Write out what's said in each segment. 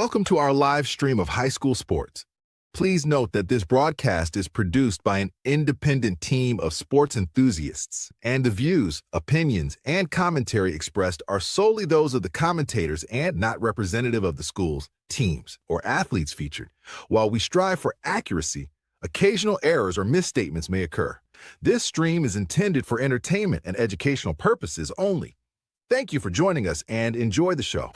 Welcome to our live stream of high school sports. Please note that this broadcast is produced by an independent team of sports enthusiasts, and the views, opinions, and commentary expressed are solely those of the commentators and not representative of the schools, teams, or athletes featured. While we strive for accuracy, occasional errors or misstatements may occur. This stream is intended for entertainment and educational purposes only. Thank you for joining us and enjoy the show.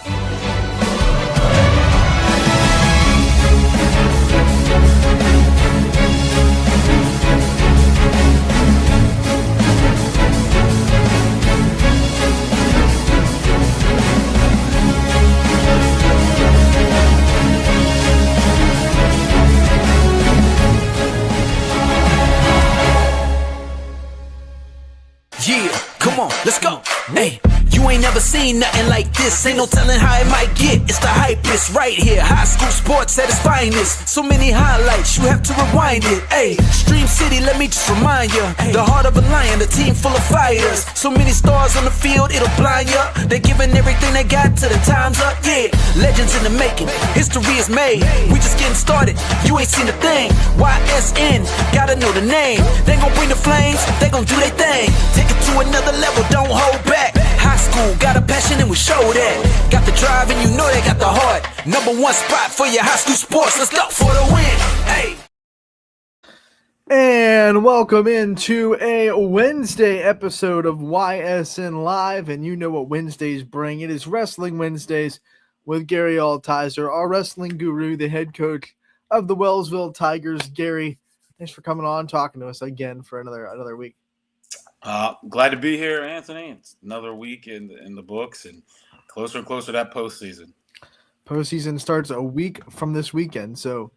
Yeah, come on, let's go. Hey, you ain't never seen nothing like this. Ain't no telling how it might get. It's the hypest right here. High school sports at its finest. So many highlights, you have to rewind it. Hey, Stream City, let me just remind you. The heart of a lion, a team full of fighters. So many stars on the field, it'll blind you. They're giving everything they got till the time's up. Yeah, legends in the making. History is made. We just getting started. You ain't seen a thing. YSN, gotta know the name. They gon' bring the flames. They gon' do their thing. Take it to another level, don't hold back. High school, got a passion and we show that. Got the drive and you know they got the heart. Number one spot for your high school sports. Let's go for the win. Hey. And welcome into a Wednesday episode of YSN Live. And you know what Wednesdays bring. It is Wrestling Wednesdays with Gary Altizer, our wrestling guru, the head coach of the Wellsville Tigers. Gary, thanks for coming on, talking to us again for another week. Glad to be here, Anthony. It's another week in the books and closer and closer to that postseason. Postseason starts a week from this weekend. So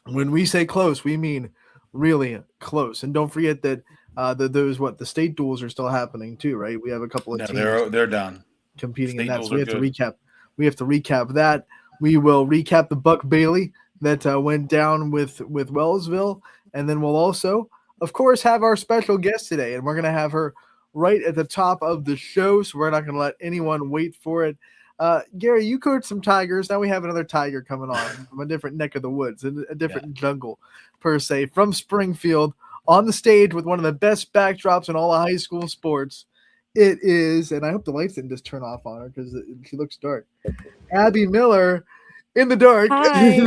when we say close, we mean really close. And don't forget that the state duels are still happening too, right? We have a couple of teams they're done competing state in that. So we have good. We have to recap that. We will recap the Buck Bailey that went down with Wellsville, and then we'll also, of course, have our special guest today, and we're going to have her right at the top of the show, so we're not going to let anyone wait for it. Gary, you coached some Tigers. Now we have another Tiger coming on from a different neck of the woods, a different jungle, per se, from Springfield, on the stage with one of the best backdrops in all of high school sports. It is, and I hope the lights didn't just turn off on her because she looks dark, Abby Miller in the dark. Hi.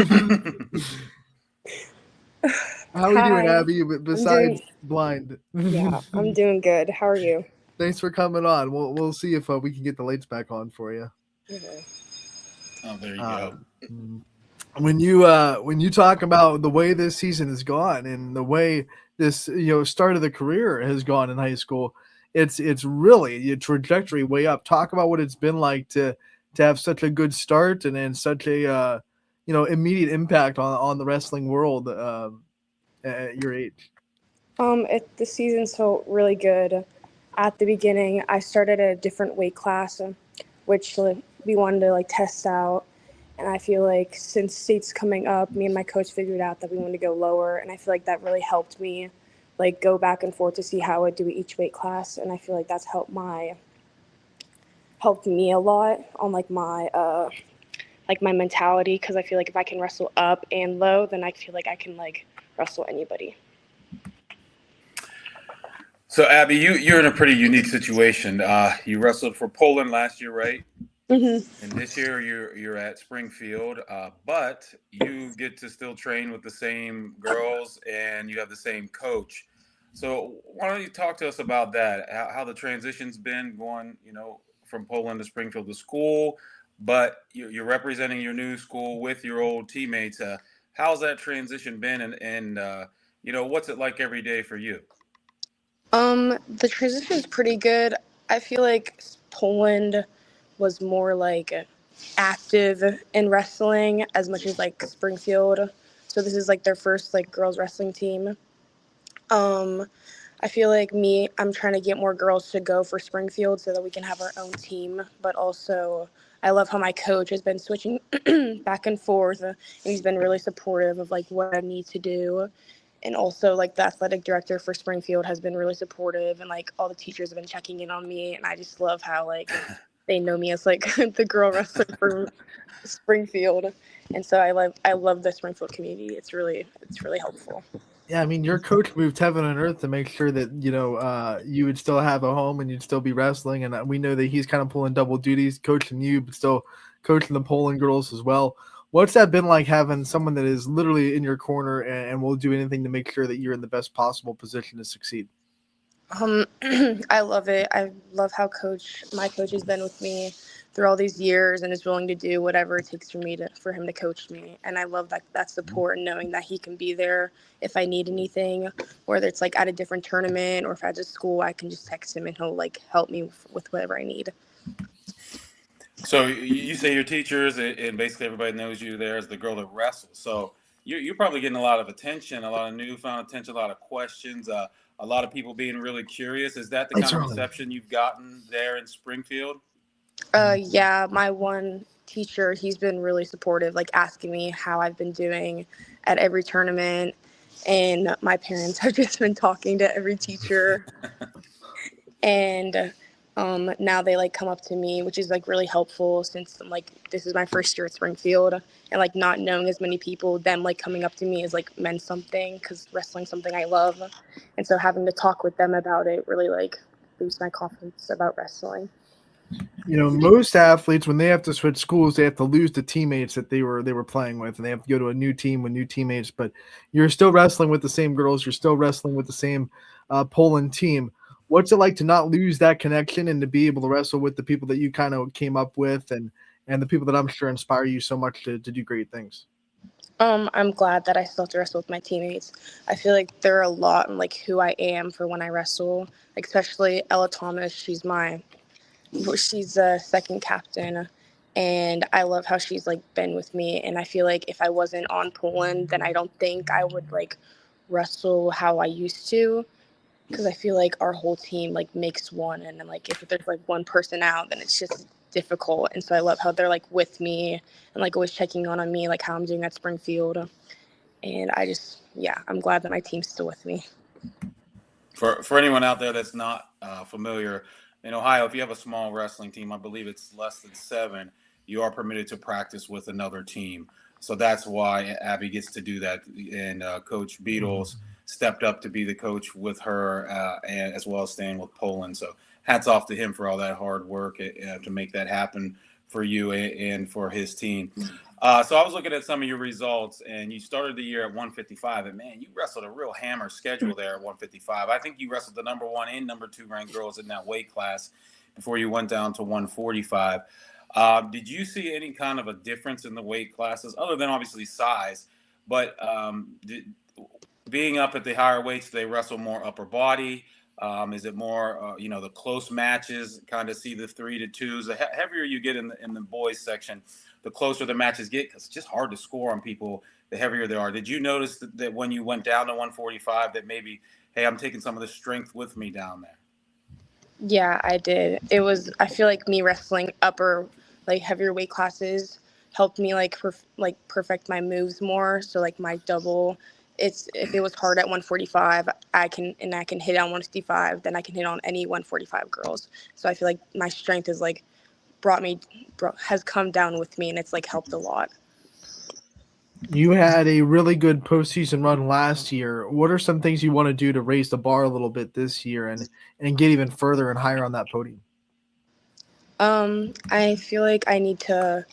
How are you doing, Hi. Abby, besides blind? Yeah, I'm doing good. How are you? Thanks for coming on. We'll see if we can get the lights back on for you. Oh, there you go. When you talk about the way this season has gone and the way this start of the career has gone in high school, it's really a trajectory way up. Talk about what it's been like to have such a good start and then such a immediate impact on the wrestling world at your age. The season's felt really good. At the beginning, I started a different weight class, which we wanted to test out. And I feel like since state's coming up, me and my coach figured out that we wanted to go lower, and I feel like that really helped me go back and forth to see how I would do each weight class, and I feel like that's helped me a lot on my my mentality, because I feel like if I can wrestle up and low, then I feel like I can wrestle anybody. So, Abby, you're in a pretty unique situation. You wrestled for Poland last year, right? Mm-hmm. And this year you're at Springfield, but you get to still train with the same girls and you have the same coach. So why don't you talk to us about that? How the transition's been going, from Poland to Springfield to school, but you're representing your new school with your old teammates. How's that transition been, and what's it like every day for you? The transition is pretty good. I feel like Poland was more active in wrestling as much as Springfield. So this is their first girls wrestling team. I feel like I'm trying to get more girls to go for Springfield so that we can have our own team. But also, I love how my coach has been switching back and forth, and he's been really supportive of what I need to do. And also, the athletic director for Springfield has been really supportive, and all the teachers have been checking in on me. And I just love how they know me as like the girl wrestler from Springfield. And so I love the Springfield community. It's really helpful. Yeah, I mean, your coach moved heaven and earth to make sure that you would still have a home and you'd still be wrestling. And we know that he's kind of pulling double duties, coaching you, but still coaching the Poland girls as well. What's that been like, having someone that is literally in your corner and will do anything to make sure that you're in the best possible position to succeed? I love it. I love how my coach has been with me through all these years and is willing to do whatever it takes for him to coach me. And I love that support and knowing that he can be there if I need anything, whether it's like at a different tournament or if at a school, I can just text him and he'll like help me with whatever I need. So you say your teachers and basically everybody knows you there as the girl that wrestles. So you're probably getting a lot of attention, a lot of newfound attention, a lot of questions, a lot of people being really curious. Is that the kind of reception you've gotten there in Springfield? Yeah, my one teacher, he's been really supportive, like asking me how I've been doing at every tournament. And my parents have just been talking to every teacher. And now they like come up to me, which is like really helpful since like this is my first year at Springfield, and like not knowing as many people, them like coming up to me is like meant something because wrestling's something I love. And so having to talk with them about it really like boosts my confidence about wrestling. Most athletes, when they have to switch schools, they have to lose the teammates that they were playing with, and they have to go to a new team with new teammates. But you're still wrestling with the same girls. You're still wrestling with the same Poland team. What's it like to not lose that connection and to be able to wrestle with the people that you kind of came up with and the people that I'm sure inspire you so much to do great things? I'm glad that I still have to wrestle with my teammates. I feel like they're a lot in like who I am for when I wrestle, like especially Ella Thomas. She's a second captain, and I love how she's like been with me. And I feel like if I wasn't on Poland, then I don't think I would like wrestle how I used to, because I feel like our whole team like makes one, and then like if there's like one person out, then it's just difficult. And so I love how they're like with me and like always checking on me, like how I'm doing at Springfield. And I'm glad that my team's still with me. For anyone out there that's not familiar, in Ohio, if you have a small wrestling team, I believe it's less than 7, you are permitted to practice with another team. So that's why Abby gets to do that. And Coach Beatles stepped up to be the coach with her, and as well as staying with Poland. So hats off to him for all that hard work to make that happen for you and for his team. So I was looking at some of your results, and you started the year at 155. And, man, you wrestled a real hammer schedule there at 155. I think you wrestled the number 1 and number 2 ranked girls in that weight class before you went down to 145. Did you see any kind of a difference in the weight classes, other than obviously size? But being up at the higher weights, they wrestle more upper body? Is it more, the close matches, kind of see the 3-2s? The heavier you get in the boys section, the closer the matches get, because it's just hard to score on people the heavier they are. Did you notice that when you went down to 145 that maybe, hey, I'm taking some of the strength with me down there? Yeah, I did. I feel like me wrestling upper, like heavier weight classes helped me like perfect my moves more. So like my double, if it was hard at 145, I can hit on 155, then I can hit on any 145 girls. So I feel like my strength is like has come down with me, and it's like helped a lot. You had a really good postseason run last year. What are some things you want to do to raise the bar a little bit this year and get even further and higher on that podium? I feel like I need to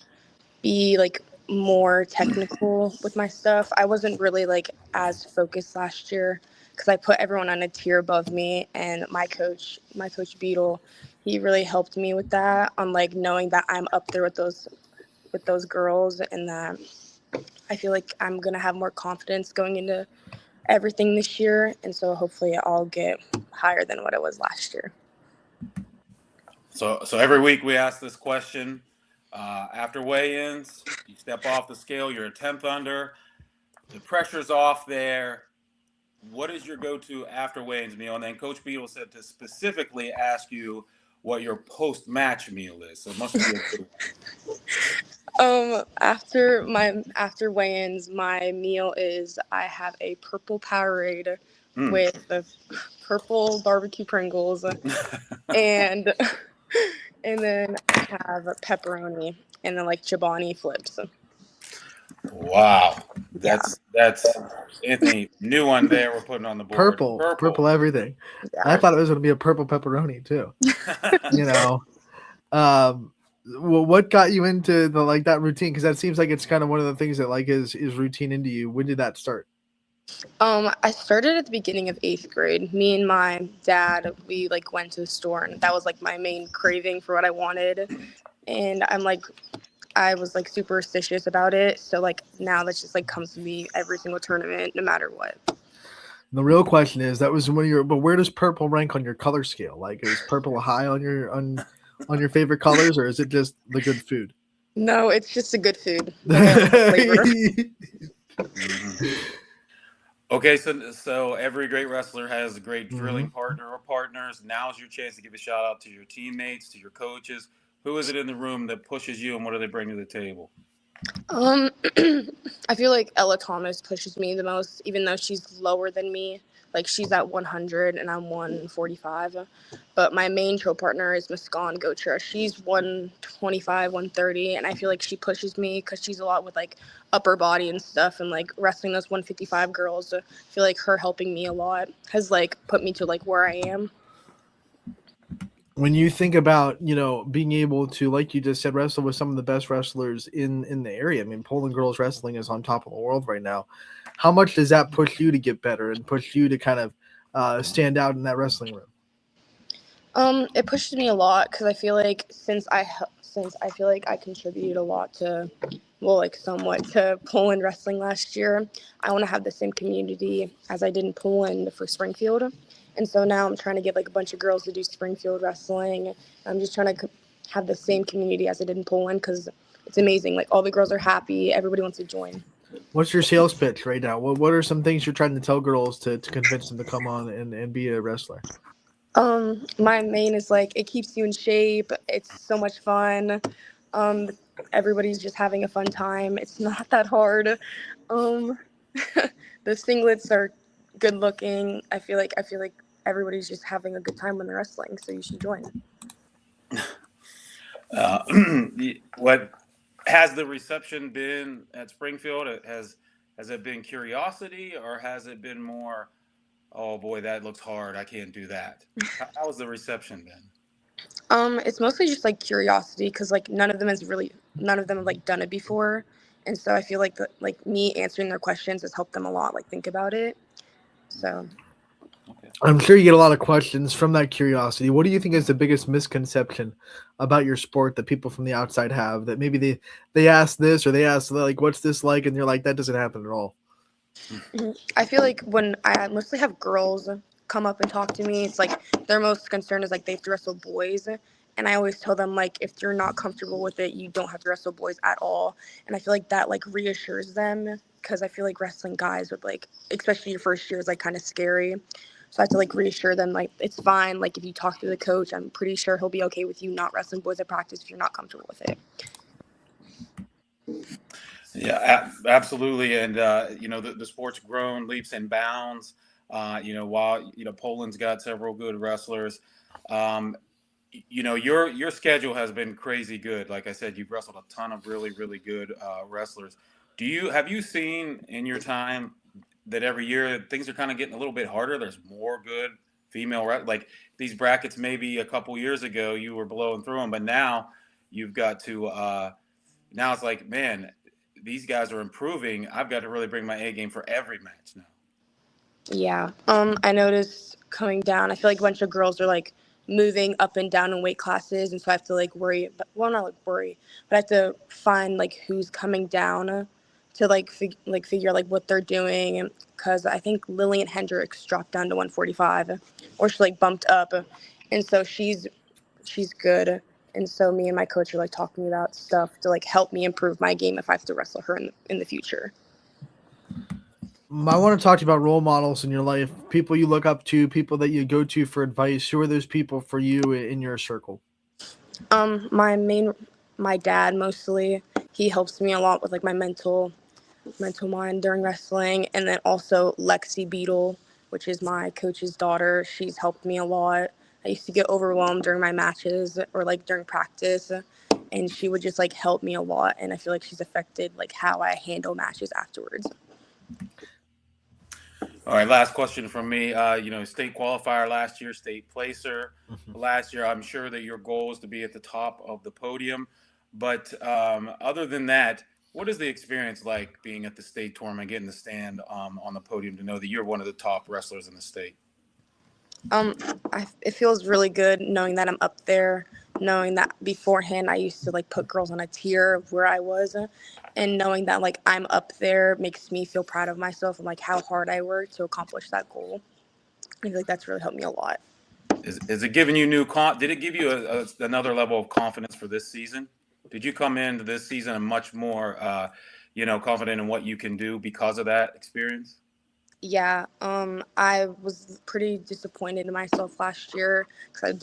be like more technical with my stuff. I wasn't really like as focused last year because I put everyone on a tier above me, and my coach Beetle, he really helped me with that, on like knowing that I'm up there with those girls, and that I feel like I'm gonna have more confidence going into everything this year, and so hopefully I'll get higher than what it was last year. So every week we ask this question. After weigh-ins, you step off the scale, you're a 10th under, the pressure's off there. What is your go-to after weigh-ins meal? And then Coach Beetle said to specifically ask you what your post-match meal is. So it must be a good one. After weigh-ins, my meal is I have a purple Powerade with the purple barbecue Pringles, and then have pepperoni and then like Chobani flips. Wow. That's Anthony, new one there we're putting on the board. Purple everything. Yeah. I thought it was going to be a purple pepperoni too. You know, what got you into that routine? Because that seems like it's kind of one of the things that is routine into you. When did that start? I started at the beginning of 8th grade. Me and my dad, we went to the store, and that was my main craving for what I wanted. And I was superstitious about it. So now that just comes to me every single tournament, no matter what. The real question is, that was but where does purple rank on your color scale? Is purple high on your favorite colors, or is it just the good food? No, it's just a good food. Okay, so every great wrestler has a great drilling partner or partners. Now's your chance to give a shout out to your teammates, to your coaches. Who is it in the room that pushes you, and what do they bring to the table? I feel like Ella Thomas pushes me the most, even though she's lower than me. She's at 100 and I'm 145. But my main trail partner is Muskan Gotra. She's 125, 130, and I feel like she pushes me because she's a lot with upper body and stuff, and wrestling those 155 girls. I feel like her helping me a lot has put me to where I am. When you think about, being able to, like you just said, wrestle with some of the best wrestlers in the area. I mean, Poland girls wrestling is on top of the world right now. How much does that push you to get better and push you to kind of stand out in that wrestling room? It pushes me a lot because I feel like since I feel like I contributed a lot to, somewhat to Poland wrestling last year, I want to have the same community as I did in Poland for Springfield. And so now I'm trying to get a bunch of girls to do Springfield wrestling. I'm just trying to have the same community as I did in Poland because it's amazing. All the girls are happy. Everybody wants to join. What's your sales pitch right now? What are some things you're trying to tell girls to convince them to come on and be a wrestler? My main is it keeps you in shape. It's so much fun. Everybody's just having a fun time. It's not that hard. The singlets are good looking. I feel like everybody's just having a good time when they're wrestling, so you should join. What has the reception been at Springfield? Has it been curiosity, or has it been more, oh boy, that looks hard, I can't do that? How has the reception been? It's mostly just curiosity because none of them have done it before, and so I feel like me answering their questions has helped them a lot, think about it. So I'm sure you get a lot of questions from that curiosity. What do you think is the biggest misconception about your sport that people from the outside have, that maybe they ask this, or they ask what's this like, and you're like, that doesn't happen at all? I feel like when I mostly have girls come up and talk to me, it's their most concern is they have to wrestle boys. And I always tell them, if you're not comfortable with it, you don't have to wrestle boys at all. And I feel like that, reassures them, because I feel like wrestling guys with, especially your first year is, kind of scary. So I have to, reassure them, it's fine. If you talk to the coach, I'm pretty sure he'll be okay with you not wrestling boys at practice if you're not comfortable with it. Yeah, absolutely. And, the sport's grown leaps and bounds. While, Poland's got several good wrestlers. Your schedule has been crazy good. Like I said, you've wrestled a ton of really, really good wrestlers. Have you seen in your time that every year things are kind of getting a little bit harder? There's more good female these brackets. Maybe a couple years ago you were blowing through them, but now you've got to. Now it's man, these guys are improving. I've got to really bring my A game for every match now. Yeah. I noticed coming down, I feel like a bunch of girls are moving up and down in weight classes, and so I have to worry, but not worry, but I have to find who's coming down to figure what they're doing, because I think Lillian Hendricks dropped down to 145, or she bumped up, and so she's good, and so me and my coach are talking about stuff to help me improve my game if I have to wrestle her in the future. I want to talk to you about role models in your life, people you look up to, people that you go to for advice. Who are those people for you in your circle? My dad mostly. He helps me a lot with my mental mind during wrestling, and then also Lexi Beetle, which is my coach's daughter. She's helped me a lot. I used to get overwhelmed during my matches or during practice, and she would just like help me a lot, and I feel like she's affected like how I handle matches afterwards. All right, last question from me. State qualifier last year, state placer last year. I'm sure that your goal is to be at the top of the podium. But other than that, what is the experience like being at the state tournament, getting to stand on the podium to know that you're one of the top wrestlers in the state? It feels really good knowing that I'm up there, knowing that beforehand I used to like put girls on a tier of where I was, and knowing that like I'm up there makes me feel proud of myself and like how hard I worked to accomplish that goal. I feel like that's really helped me a lot. Is it giving you did it give you another level of confidence for this season? Did you come into this season much more, confident in what you can do because of that experience? Yeah, I was pretty disappointed in myself last year because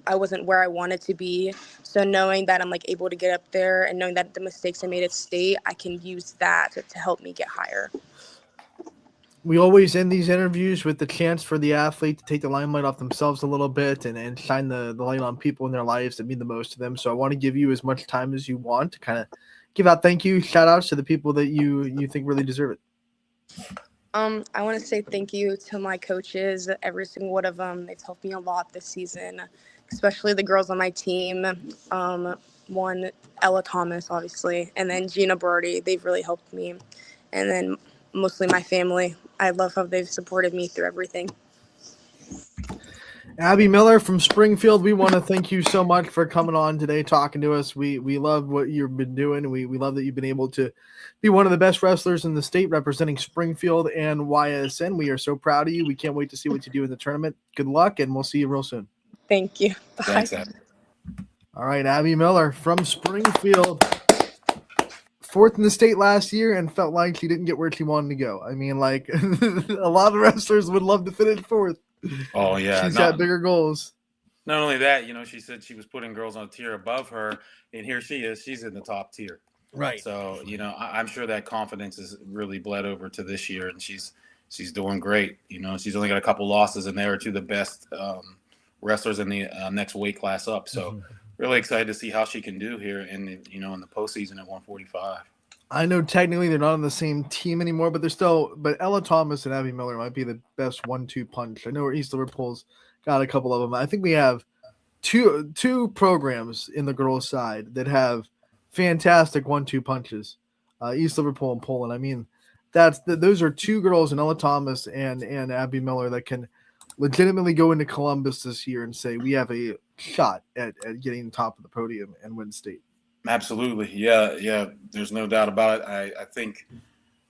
I wasn't where I wanted to be. So knowing that I'm like able to get up there and knowing that the mistakes I made at state, I can use that to help me get higher. We always end these interviews with the chance for the athlete to take the limelight off themselves a little bit and shine the light on people in their lives that mean the most to them. So I want to give you as much time as you want to kind of give out thank you, shout outs to the people that you think really deserve it. I want to say thank you to my coaches, every single one of them. They've helped me a lot this season, especially the girls on my team. One, Ella Thomas, obviously, and then Gina Brody. They've really helped me. And then mostly my family. I love how they've supported me through everything. Abby Miller from Springfield, we want to thank you so much for coming on today, talking to us. We love what you've been doing. We love that you've been able to be one of the best wrestlers in the state representing Springfield and YSN. We are so proud of you. We can't wait to see what you do in the tournament. Good luck, and we'll see you real soon. Thank you. Bye. Thanks, Abby. All right, Abby Miller from Springfield. 4th in the state last year and felt like she didn't get where she wanted to go. I mean, like a lot of wrestlers would love to finish 4th. Oh, yeah. She's got bigger goals. Not only that, she said she was putting girls on a tier above her, and here she is. She's in the top tier. Right. So, I'm sure that confidence is really bled over to this year, and she's doing great. She's only got a couple losses, and they are two of the best wrestlers in the next weight class up. So, really excited to see how she can do here in the postseason at 145. I know technically they're not on the same team anymore, but but Ella Thomas and Abby Miller might be the best 1-2 punch. I know East Liverpool's got a couple of them. I think we have two programs in the girls' side that have fantastic 1-2 punches. East Liverpool and Poland. I mean, those are two girls in Ella Thomas and Abby Miller that can legitimately go into Columbus this year and say we have a shot at getting top of the podium and win state. Absolutely. Yeah. There's no doubt about it. I think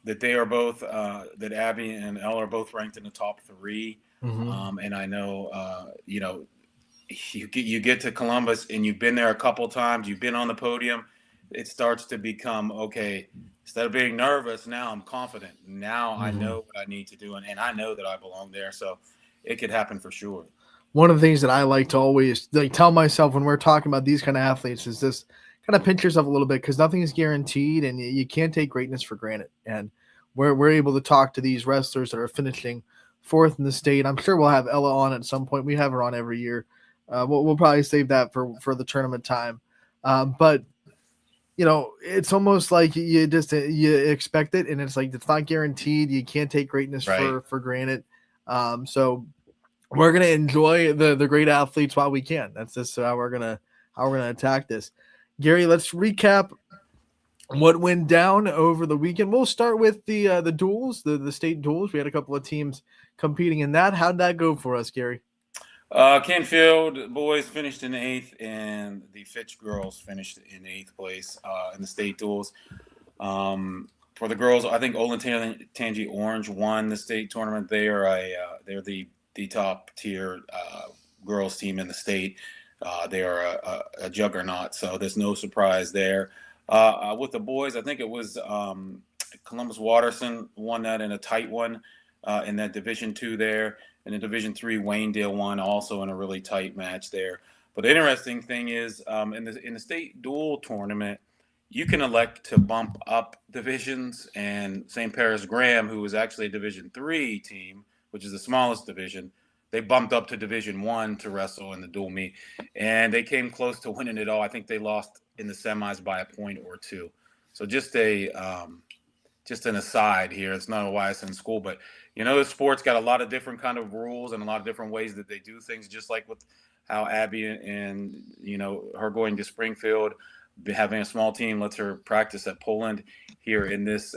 that they are both, that Abby and Elle are both ranked in the top 3. And I know, you get to Columbus and you've been there a couple times, you've been on the podium, it starts to become, okay, instead of being nervous, now I'm confident. Now I know what I need to do, and I know that I belong there. So it could happen for sure. One of the things that I like to always tell myself when we're talking about these kind of athletes is this: kind of pinch yourself a little bit, because nothing is guaranteed and you can't take greatness for granted. And we're able to talk to these wrestlers that are finishing 4th in the state. I'm sure we'll have Ella on at some point. We have her on every year. We'll probably save that for the tournament time. But it's almost like you expect it, and it's like it's not guaranteed. You can't take greatness for granted. So we're gonna enjoy the great athletes while we can. That's just how we're gonna attack this. Gary, let's recap what went down over the weekend. We'll start with the duels, the state duels. We had a couple of teams competing in that. How'd that go for us, Gary? Canfield boys finished in 8th, and the Fitch girls finished in 8th place in the state duels. For the girls, I think Olentangy Orange won the state tournament. They're the top tier girls team in the state. They are a juggernaut, so there's no surprise there. With the boys, I think it was Columbus Watterson won that in a tight one in that Division II there. And in Division III, Waynedale won also in a really tight match there. But the interesting thing is in the state dual tournament, you can elect to bump up divisions. And St. Paris Graham, who was actually a Division III team, which is the smallest division, they bumped up to Division One to wrestle in the dual meet, and they came close to winning it all. I think they lost in the semis by a point or two. So just an aside here. It's not why it's in school, but the sport's got a lot of different kind of rules and a lot of different ways that they do things. Just like with how Abby and her going to Springfield, having a small team lets her practice at Poland. Here in this,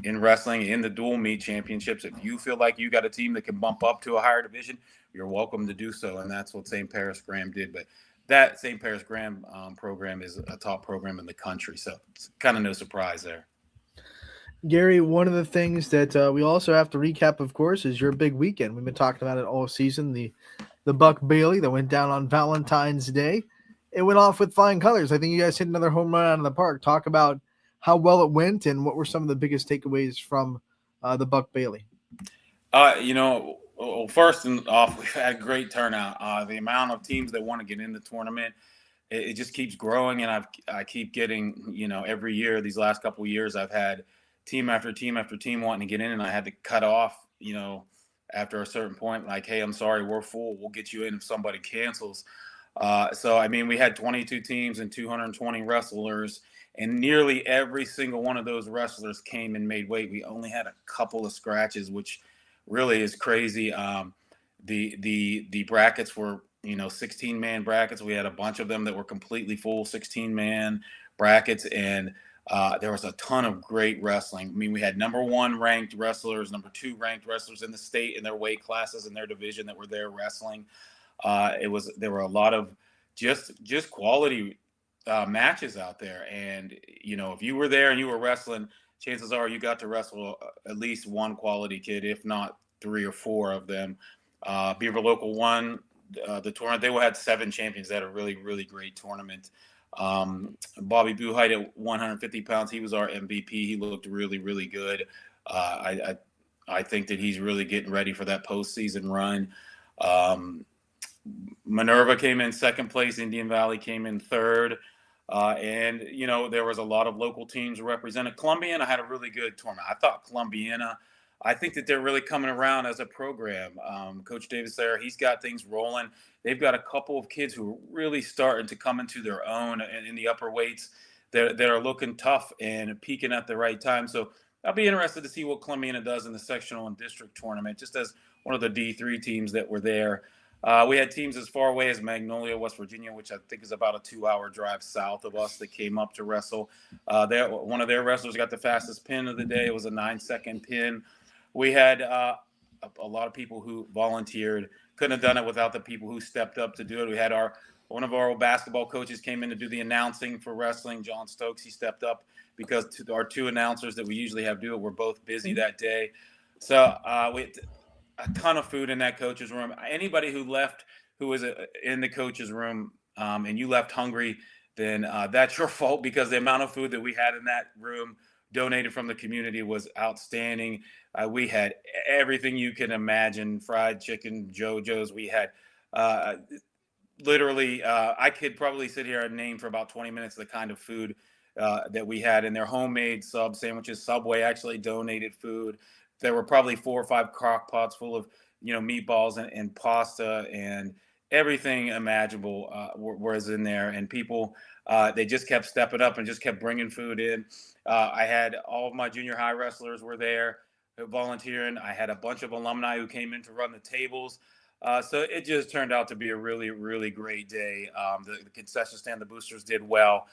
in wrestling, in the dual meet championships, if you feel like you got a team that can bump up to a higher division, you're welcome to do so, and that's what St. Paris Graham did. But that St. Paris Graham program is a top program in the country, so it's kind of no surprise there. Gary, one of the things that we also have to recap, of course, is your big weekend. We've been talking about it all season, the Buck Bailey that went down on Valentine's Day. It went off with flying colors. I think you guys hit another home run out of the park. Talk about how well it went and what were some of the biggest takeaways from the Buck Bailey. First off, we've had great turnout. The amount of teams that want to get in the tournament, it just keeps growing, and I keep getting, every year, these last couple of years, I've had team after team after team wanting to get in, and I had to cut off, after a certain point, like, hey, I'm sorry, we're full. We'll get you in if somebody cancels. We had 22 teams and 220 wrestlers, and nearly every single one of those wrestlers came and made weight. We only had a couple of scratches, which really is crazy. The brackets were, 16-man brackets. We had a bunch of them that were completely full 16-man brackets, and there was a ton of great wrestling. We had number 1 ranked wrestlers, number 2 ranked wrestlers in the state in their weight classes in their division that were there wrestling. There were a lot of just quality matches out there, and if you were there and you were wrestling, chances are you got to wrestle at least one quality kid, if not 3 or 4 of them. Beaver Local won the tournament. They had 7 champions. They had a really, really great tournament. Bobby Buhite at 150 pounds, he was our MVP. He looked really, really good. I think that he's really getting ready for that postseason run. Minerva came in second place. Indian Valley came in third. And there was a lot of local teams represented. Columbiana had a really good tournament. I thought Columbiana, I think that they're really coming around as a program. Coach Davis there, he's got things rolling. They've got a couple of kids who are really starting to come into their own in the upper weights that are looking tough and peaking at the right time. So I'll be interested to see what Columbiana does in the sectional and district tournament, just as one of the D3 teams that were there. We had teams as far away as Magnolia, West Virginia, which I think is about a 2-hour drive south of us, that came up to wrestle. One of their wrestlers got the fastest pin of the day. It was a 9-second pin. We had a lot of people who volunteered. Couldn't have done it without the people who stepped up to do it. We had one of our old basketball coaches came in to do the announcing for wrestling, John Stokes. He stepped up because our 2 announcers that we usually have do it were both busy that day. So we had a ton of food in that coach's room. Anybody who left who was in the coach's room and you left hungry, then that's your fault, because the amount of food that we had in that room donated from the community was outstanding. We had everything you can imagine, fried chicken, JoJo's. We had literally, I could probably sit here and name for about 20 minutes the kind of food that we had in their homemade sub sandwiches. Subway actually donated food. There were probably 4 or 5 crock pots full of, meatballs and pasta and everything imaginable was in there. And people, they just kept stepping up and just kept bringing food in. I had all of my junior high wrestlers were there volunteering. I had a bunch of alumni who came in to run the tables. So it just turned out to be a really, really great day. The concession stand, the boosters did well.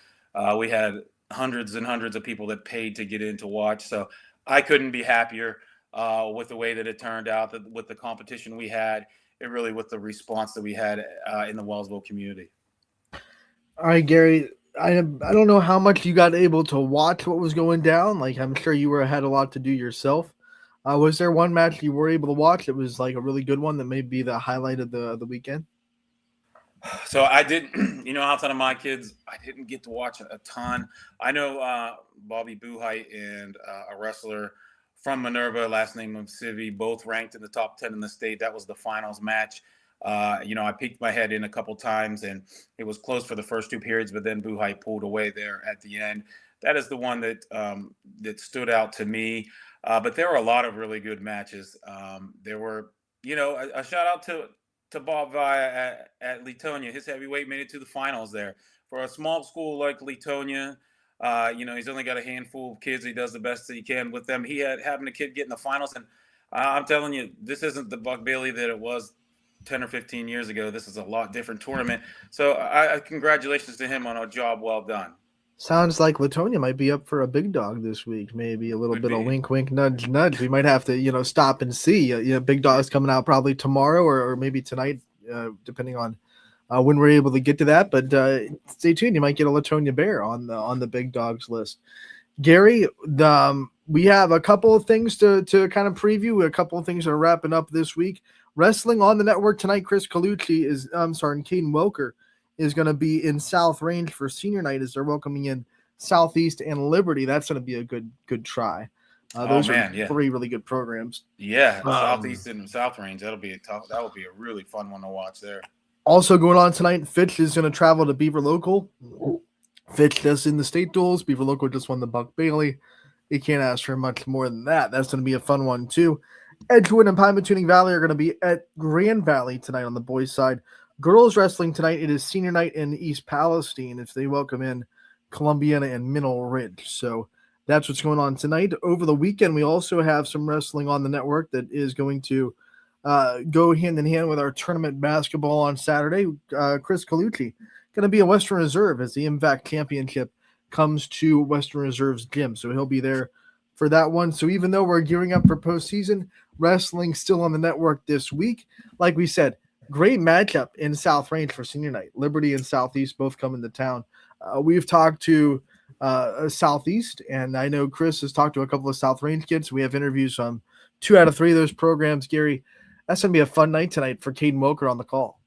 We had hundreds and hundreds of people that paid to get in to watch. So I couldn't be happier with the way that it turned out, with the competition we had, and really with the response that we had in the Wellsville community. All right, Gary, I don't know how much you got able to watch what was going down. Like, I'm sure you had a lot to do yourself. Was there one match you were able to watch that was like a really good one that may be the highlight of the weekend? So I didn't, outside of my kids, I didn't get to watch a ton. I know Bobby Buhite and a wrestler from Minerva, last name of Civi, both ranked in the top 10 in the state. That was the finals match. I peeked my head in a couple times, and it was close for the first 2 periods, but then Buhite pulled away there at the end. That is the one that stood out to me. But there were a lot of really good matches. There were, a shout out to Bob Vaya at Letonia. His heavyweight made it to the finals there. For a small school like Letonia, he's only got a handful of kids. He does the best that he can with them. He having a kid get in the finals, and I'm telling you, this isn't the Buck Bailey that it was 10 or 15 years ago. This is a lot different tournament. So I congratulations to him on a job well done. Sounds like Latonia might be up for a big dog this week. Maybe a little bit of wink, wink, nudge, nudge. We might have to, stop and see. Big dog's coming out probably tomorrow or maybe tonight, depending on when we're able to get to that. But stay tuned. You might get a Latonia Bear on the big dogs list. Gary, we have a couple of things to kind of preview. A couple of things that are wrapping up this week. Wrestling on the network tonight. Chris Colucci and Caden Welker is going to be in South Range for senior night as they're welcoming in Southeast and Liberty. That's going to be a good try. Those are three really good programs. Yeah, Southeast and South Range. That will be a really fun one to watch there. Also going on tonight, Fitch is going to travel to Beaver Local. Fitch does in the state duels. Beaver Local just won the Buck Bailey. You can't ask for much more than that. That's going to be a fun one too. Edgewood and Pymatuning Valley are going to be at Grand Valley tonight on the boys' side. Girls wrestling tonight, it is senior night in East Palestine if they welcome in Columbiana and Mineral Ridge. So that's what's going on tonight. Over the weekend, we also have some wrestling on the network that is going to go hand in hand with our tournament basketball on Saturday. Chris Colucci going to be at Western Reserve as the MVAC championship comes to Western Reserve's gym. So he'll be there for that one. So even though we're gearing up for postseason, wrestling still on the network this week. Like we said, great matchup in South Range for senior night. Liberty and Southeast both come into town. We've talked to Southeast, and I know Chris has talked to a couple of South Range kids. We have interviews on 2 out of 3 of those programs. Gary, that's going to be a fun night tonight for Caden Welker on the call.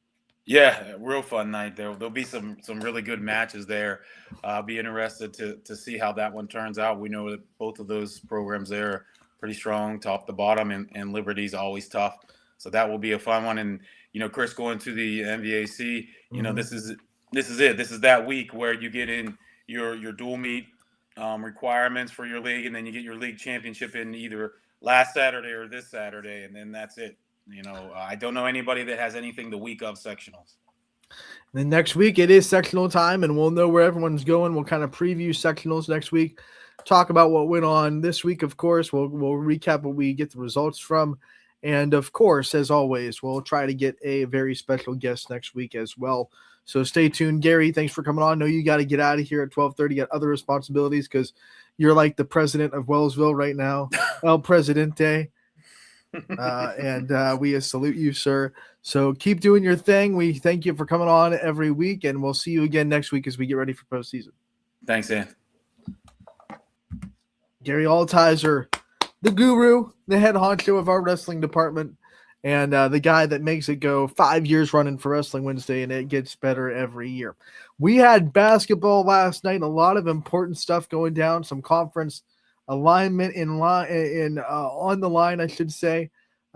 Yeah, real fun night. There'll be some really good matches there. I'll be interested to see how that one turns out. We know that both of those programs there are pretty strong, top to bottom, and Liberty's always tough. So that will be a fun one. And Chris going to the MVAC, this is it. This is that week where you get in your dual meet requirements for your league, and then you get your league championship in either last Saturday or this Saturday, and then that's it. I don't know anybody that has anything the week of sectionals. Then next week it is sectional time, and we'll know where everyone's going. We'll kind of preview sectionals next week, talk about what went on this week. Of course, we'll recap what we get the results from. And of course, as always, we'll try to get a very special guest next week as well. So stay tuned. Gary, thanks for coming on. I know you got to get out of here at 12:30. Got other responsibilities because you're like the president of Wellsville right now, El Presidente. And we salute you, sir. So keep doing your thing. We thank you for coming on every week, and we'll see you again next week as we get ready for postseason. Thanks, Dan. Gary Altizer, the guru, the head honcho of our wrestling department, and the guy that makes it go 5 years running for Wrestling Wednesday, and it gets better every year. We had basketball last night, a lot of important stuff going down, some conference alignment on the line, I should say.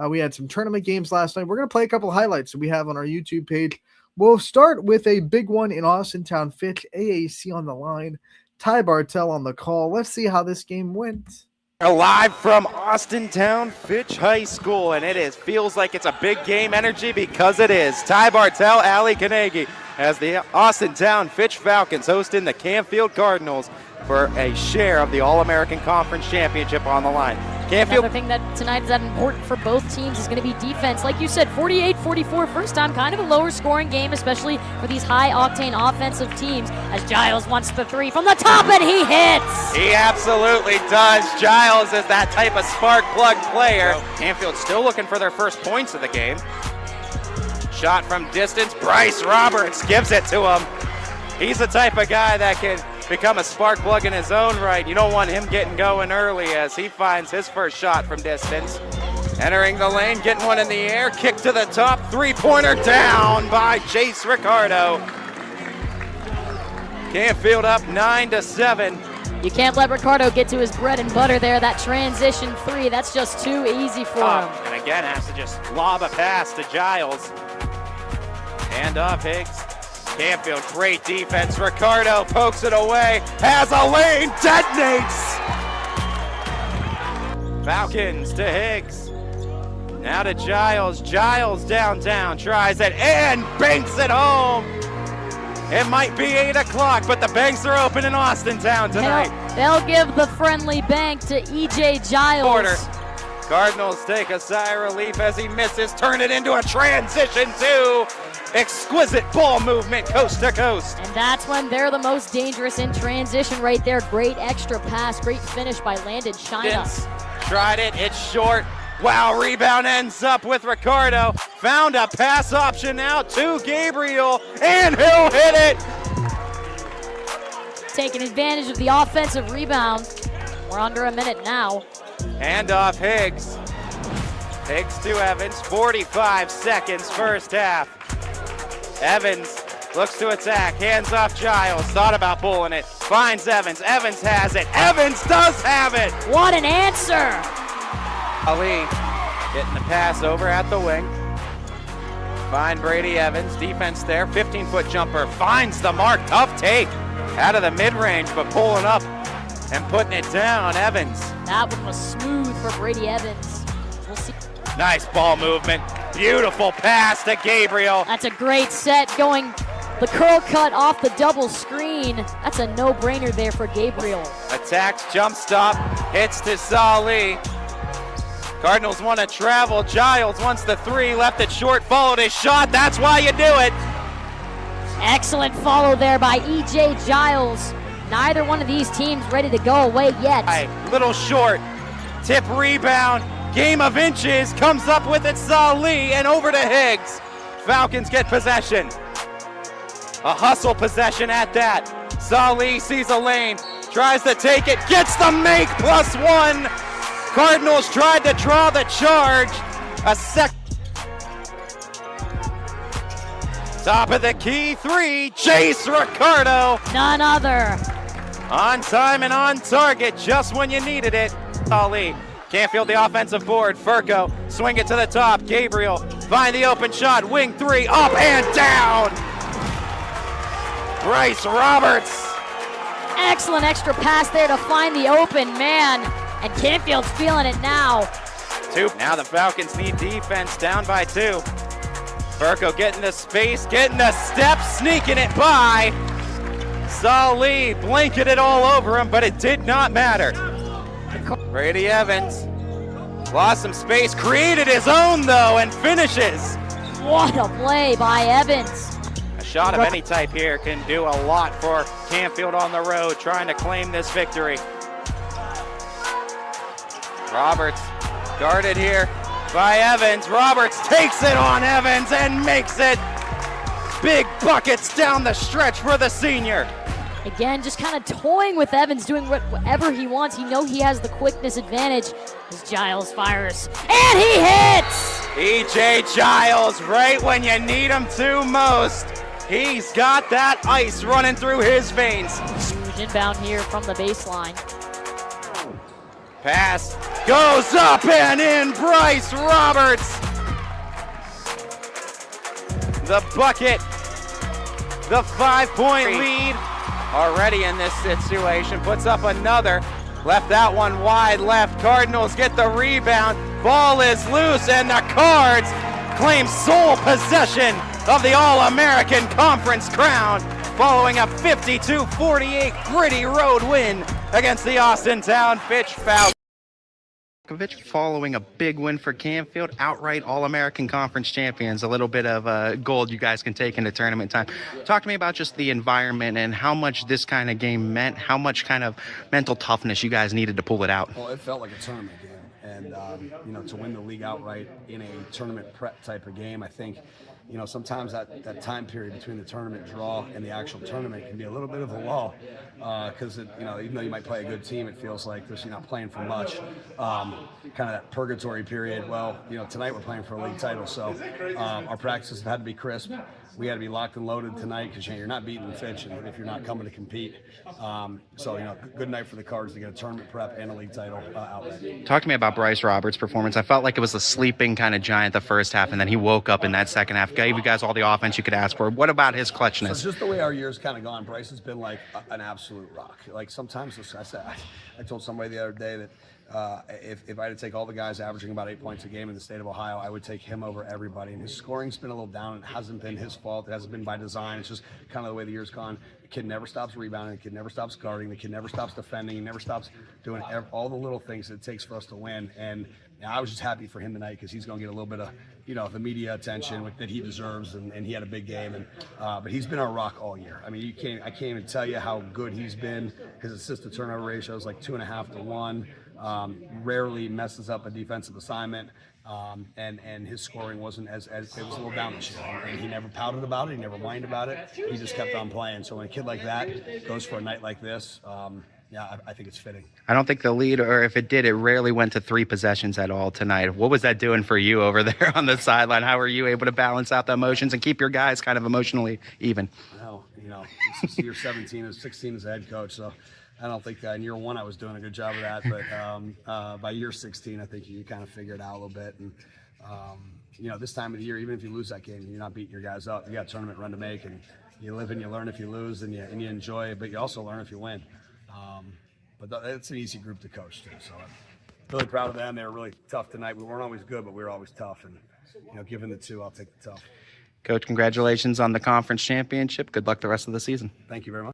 We had some tournament games last night. We're going to play a couple of highlights that we have on our YouTube page. We'll start with a big one in Austintown. Fitch, AAC on the line, Ty Bartell on the call. Let's see how this game went. Live from Austintown Fitch High School, and feels like it's a big game energy because it is. Ty Bartell, Ali Kanegi, as the Austintown Fitch Falcons hosting the Canfield Cardinals for a share of the All-American Conference Championship on the line. Canfield. Another thing that tonight is that important for both teams is going to be defense. Like you said, 48-44, first time, kind of a lower scoring game, especially for these high-octane offensive teams, as Giles wants the three from the top, and he hits! He absolutely does. Giles is that type of spark plug player. Canfield still looking for their first points of the game. Shot from distance, Bryce Roberts gives it to him. He's the type of guy that can become a spark plug in his own right. You don't want him getting going early as he finds his first shot from distance. Entering the lane, getting one in the air, kick to the top, three-pointer down by Chase Ricardo. Canfield up 9-7. You can't let Ricardo get to his bread and butter there. That transition three, that's just too easy for him. And again, has to just lob a pass to Giles. Hand off Higgs. Canfield, great defense. Ricardo pokes it away, has a lane, detonates. Falcons to Higgs. Now to Giles. Giles downtown, tries it and banks it home. It might be 8 o'clock, but the banks are open in Austintown tonight. They'll give the friendly bank to E.J. Giles. Quarter. Cardinals take a sigh of relief as he misses, turn it into a transition two. Exquisite ball movement coast to coast. And that's when they're the most dangerous in transition right there. Great extra pass, great finish by Landon China. Tried it, it's short. Wow, rebound ends up with Ricardo. Found a pass option out to Gabriel, and he'll hit it. Taking advantage of the offensive rebound. We're under a minute now. Hand off Higgs. Higgs to Evans, 45 seconds first half. Evans looks to attack, hands off Giles, thought about pulling it, finds Evans, Evans has it, Evans does have it! What an answer! Ali getting the pass over at the wing. Find Brady Evans, defense there, 15-foot jumper, finds the mark, tough take. Out of the mid-range, but pulling up and putting it down, Evans. That one was smooth for Brady Evans. We'll see. Nice ball movement, beautiful pass to Gabriel. That's a great set going the curl cut off the double screen. That's a no-brainer there for Gabriel. Attacks, jump stop, hits to Salih. Cardinals want to travel. Giles wants the three, left it short, followed his shot. That's why you do it. Excellent follow there by E.J. Giles. Neither one of these teams ready to go away yet. Little short, tip rebound, game of inches, comes up with it Salih and over to Higgs. Falcons get possession. A hustle possession at that. Salih sees a lane, tries to take it, gets the make, +1. Cardinals tried to draw the charge. Top of the key three, Chase Ricardo. None other. On time and on target, just when you needed it. Ali can't field the offensive board. Furco, swing it to the top. Gabriel, find the open shot. Wing three, up and down. Bryce Roberts. Excellent extra pass there to find the open man. And Canfield's feeling it now. Now the Falcons need defense, down by 2. Furco getting the space, getting the step, sneaking it by. Salih blanketed all over him, but it did not matter. Brady Evans lost some space, created his own though, and finishes. What a play by Evans. A shot of any type here can do a lot for Canfield on the road, trying to claim this victory. Roberts guarded here by Evans. Roberts takes it on Evans and makes it. Big buckets down the stretch for the senior. Again, just kind of toying with Evans, doing whatever he wants. He knows he has the quickness advantage as Giles fires. And he hits! E.J. Giles, right when you need him to most. He's got that ice running through his veins. Huge inbound here from the baseline. Pass goes up and in, Bryce Roberts. The bucket, the 5-point lead already in this situation, puts up another. Left that one wide left. Cardinals get the rebound. Ball is loose and the Cards claim sole possession of the All-American Conference crown following a 52-48 gritty road win against the Austintown Fitch Falcons. Following a big win for Canfield, outright All-American Conference champions, a little bit of gold you guys can take into tournament time. Talk to me about just the environment and how much this kind of game meant, how much kind of mental toughness you guys needed to pull it out. Well, it felt like a tournament game. And, to win the league outright in a tournament prep type of game, I think, sometimes that time period between the tournament draw and the actual tournament can be a little bit of a lull because, even though you might play a good team, it feels like you're not playing for much. Kind of that purgatory period. Well, tonight we're playing for a league title, so our practices have had to be crisp. We had to be locked and loaded tonight because you're not beating Fitch if you're not coming to compete. Good night for the Cards to get a tournament prep and a league title outright. Talk to me about Bryce Roberts' performance. I felt like it was a sleeping kind of giant the first half, and then he woke up in that second half, gave you guys all the offense you could ask for. What about his clutchness? So just the way our year's kind of gone, Bryce has been like an absolute rock. Like sometimes, I told somebody the other day that if I had to take all the guys averaging about 8 points a game in the state of Ohio, I would take him over everybody. And his scoring's been a little down. It hasn't been his fault. It hasn't been by design. It's just kind of the way the year's gone. The kid never stops rebounding. The kid never stops guarding. The kid never stops defending. He never stops doing all the little things that it takes for us to win. And I was just happy for him tonight because he's going to get a little bit of, the media attention that he deserves, and he had a big game. And but he's been our rock all year. I mean, I can't even tell you how good he's been. His assist-to-turnover ratio is like 2.5 to 1. Rarely messes up a defensive assignment, and his scoring wasn't as it was a little down this year. And he never pouted about it. He never whined about it. He just kept on playing. So when a kid like that goes for a night like this, I think it's fitting. I don't think the lead, or if it did, it rarely went to 3 possessions at all tonight. What was that doing for you over there on the sideline? How were you able to balance out the emotions and keep your guys kind of emotionally even? Well, this is year 17 and 16 as a head coach, so I don't think in year 1 I was doing a good job of that, but by year 16, I think you kind of figure it out a little bit. And this time of the year, even if you lose that game, you're not beating your guys up. You got a tournament run to make, and you live and you learn if you lose, and you enjoy it, but you also learn if you win. But it's an easy group to coach too, so I'm really proud of them. They were really tough tonight. We weren't always good, but we were always tough. And given the 2, I'll take the tough. Coach, congratulations on the conference championship. Good luck the rest of the season. Thank you very much.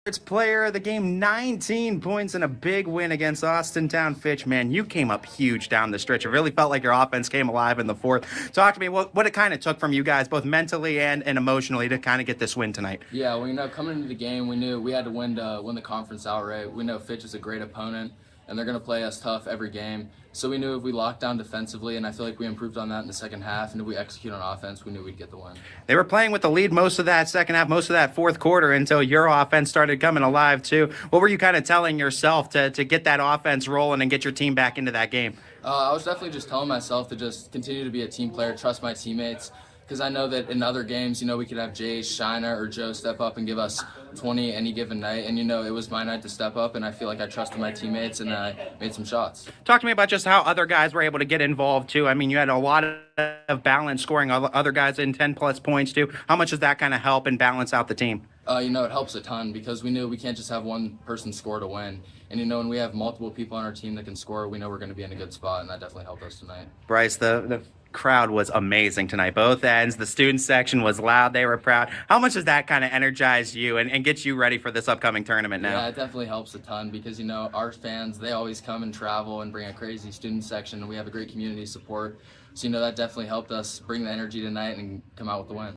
It's player of the game, 19 points and a big win against Austintown. Fitch, man, you came up huge down the stretch. It really felt like your offense came alive in the 4th. Talk to me what it kind of took from you guys, both mentally and emotionally, to kind of get this win tonight. Yeah, well, coming into the game, we knew we had to win the conference outright. We know Fitch is a great opponent, and they're going to play us tough every game. So we knew if we locked down defensively, and I feel like we improved on that in the second half, and if we execute on offense, we knew we'd get the win. They were playing with the lead most of that second half, most of that 4th quarter, until your offense started coming alive too. What were you kind of telling yourself to get that offense rolling and get your team back into that game? I was definitely just telling myself to just continue to be a team player, trust my teammates, because I know that in other games, we could have Jay, Shina, or Joe step up and give us 20 any given night. And, it was my night to step up, and I feel like I trusted my teammates, and I made some shots. Talk to me about just how other guys were able to get involved, too. I mean, you had a lot of balance scoring other guys in 10-plus points, too. How much does that kind of help and balance out the team? It helps a ton because we knew we can't just have one person score to win. And, when we have multiple people on our team that can score, we know we're going to be in a good spot, and that definitely helped us tonight. Bryce, the crowd was amazing tonight. Both ends. The student section was loud. They were proud. How much does that kind of energize you and get you ready for this upcoming tournament now? Yeah, it definitely helps a ton because, our fans, they always come and travel and bring a crazy student section, and we have a great community support. So, that definitely helped us bring the energy tonight and come out with the win.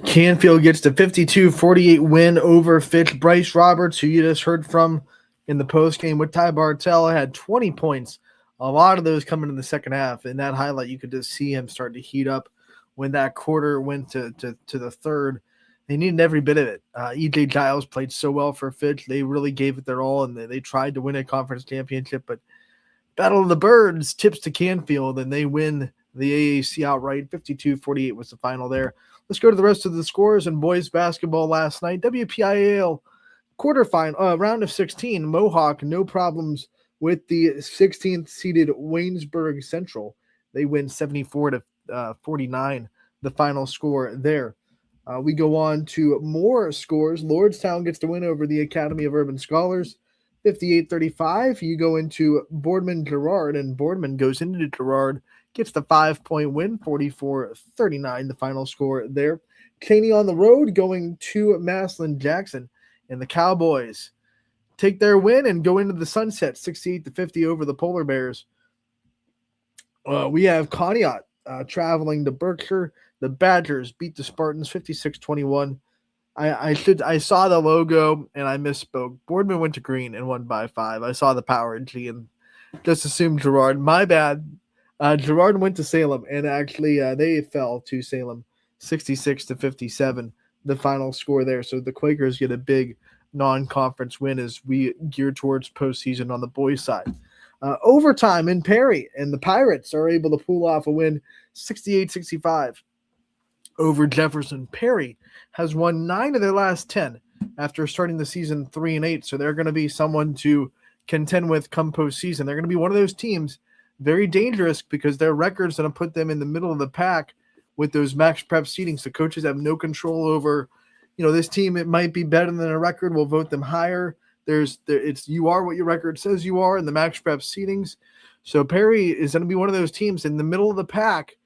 Canfield gets the 52-48 win over Fitch. Bryce Roberts, who you just heard from in the postgame with Ty Bartell, had 20 points. A lot of those coming in the second half. In that highlight, you could just see him start to heat up when that quarter went to the third. They needed every bit of it. E.J. Giles played so well for Fitch. They really gave it their all, and they tried to win a conference championship. But Battle of the Birds tips to Canfield, and they win the AAC outright. 52-48 was the final there. Let's go to the rest of the scores in boys basketball last night. WPIAL quarterfinal, round of 16. Mohawk, no problems with the 16th seeded Waynesburg Central. They win 74-49, the final score there. We go on to more scores. Lordstown gets the win over the Academy of Urban Scholars, 58-35. You go into Boardman-Girard, and Boardman goes into Girard, gets the 5-point win, 44-39, the final score there. Cheney on the road going to Massillon-Jackson, and the Cowboys take their win and go into the sunset, 68-50 over the Polar Bears. We have Conneaut traveling to Berkshire. The Badgers beat the Spartans 56-21. I saw the logo and I misspoke. Boardman went to green and won by 5. I saw the power G and just assumed Girard. My bad. Girard went to Salem, and actually they fell to Salem 66-57, the final score there. So the Quakers get a big non-conference win as we gear towards postseason on the boys' side. Overtime in Perry, and the Pirates are able to pull off a win 68-65 over Jefferson. Perry has won 9 of their last 10 after starting the season 3-8, so they're going to be someone to contend with come postseason. They're going to be one of those teams very dangerous because their record's going to put them in the middle of the pack with those max prep seedings. The coaches have no control over, this team, it might be better than a record. We'll vote them higher. You are what your record says you are in the Max Prep seedings. So Perry is going to be one of those teams in the middle of the pack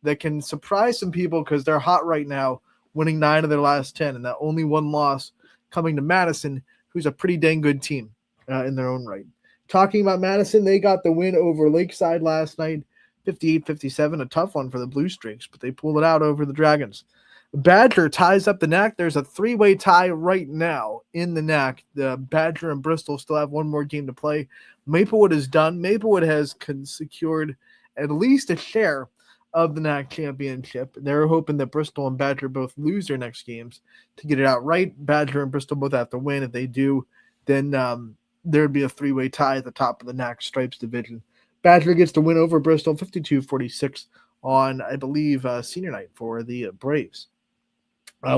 that can surprise some people because they're hot right now, winning 9 of their last 10, and that only one loss coming to Madison, who's a pretty dang good team in their own right. Talking about Madison, they got the win over Lakeside last night, 58-57, a tough one for the Blue Streaks, but they pulled it out over the Dragons. Badger ties up the NAC. There's a 3-way tie right now in the NAC. The Badger and Bristol still have one more game to play. Maplewood is done. Maplewood has secured at least a share of the NAC championship. They're hoping that Bristol and Badger both lose their next games to get it out right. Badger and Bristol both have to win. If they do, then there'd be a 3-way tie at the top of the NAC Stripes division. Badger gets the win over Bristol, 52-46 on, I believe, senior night for the Braves.